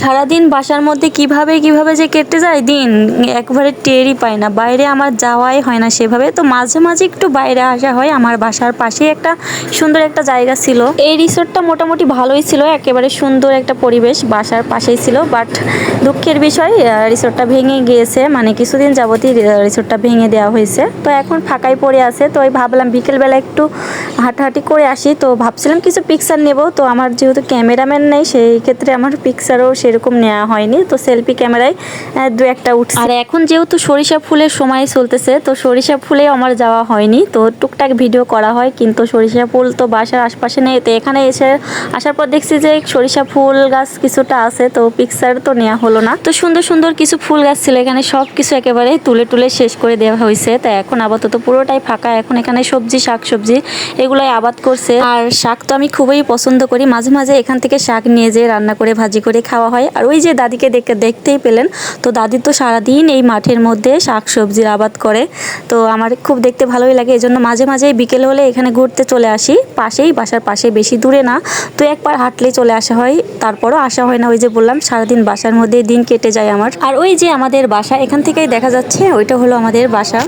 সারাদিন বাসার মধ্যে কিভাবে কিভাবে যে কেটে যায় দিন একবারে টেরই পায় না। বাইরে আমার যাওয়াই হয় না সেভাবে, তো মাঝে মাঝে একটু বাইরে আসা হয়। আমার বাসার পাশেই একটা সুন্দর একটা জায়গা ছিল। এই রিসোর্টটা মোটামুটি ভালোই ছিল, একেবারে সুন্দর একটা পরিবেশ বাসার পাশেই ছিল। বাট দুঃখের বিষয় রিসোর্টটা ভেঙে গিয়েছে, মানে কিছুদিন যাবতই রিসোর্টটা ভেঙে দেওয়া হয়েছে। তো এখন ফাঁকাই পড়ে আছে। তো ওই ভাবলাম বিকেলবেলা একটু হাঁটাহাঁটি করে আসি। তো ভাবছিলাম কিছু পিকচার নেব, তো আমার যেহেতু ক্যামেরাম্যান নেই সেই ক্ষেত্রে আমার পিকচারও সেরকম নেওয়া হয়নি। তো সেলফি ক্যামেরায় দু একটা উঠছে। আর এখন যেহেতু সরিষা ফুলের সময় চলতেছে, তো সরিষা ফুলে আমার যাওয়া হয়নি। তো টুকটাক ভিডিও করা হয়, কিন্তু সরিষা ফুল তো বাসার আশপাশে নেই। তো এখানে এসে আসার পর দেখছি যে সরিষা ফুল গাছ কিছুটা আছে, তো পিকচার তো নেওয়া হলো না। তো সুন্দর সুন্দর কিছু ফুল গাছ ছিল এখানে, সব কিছু একেবারে তুলে তুলে শেষ করে দেওয়া হয়েছে। তাই এখন আপাতত পুরোটাই ফাঁকা। এখন এখানে সবজি শাক সবজি এগুলাই আবাদ করছে। আর শাক তো আমি খুবই পছন্দ করি, মাঝে মাঝে এখান থেকে শাক নিয়ে যেয়ে রান্না করে ভাজি করে খাওয়া হয়। আর ওই যে দাদিকে দেখতেই পেলেন, তো দাদি তো সারাদিন এই মাঠের মধ্যে শাক সবজির আবাদ করে। তো আমার খুব দেখতে ভালোই লাগে, এজন্য মাঝে মাঝে বিকেল হলে এখানে ঘুরতে চলে আসি। পাশেই, বাসার পাশে, বেশি দূরে না। তো একবার হাঁটলেই চলে আসা হয়, তারপরও আসা হয় না। ওই যে বললাম সারাদিন বাসার মধ্যে দিন কেটে যায় আমার। আর ওই যে আমাদের বাসা, এখান থেকেই দেখা যাচ্ছে ওইটা হলো আমাদের বাসা।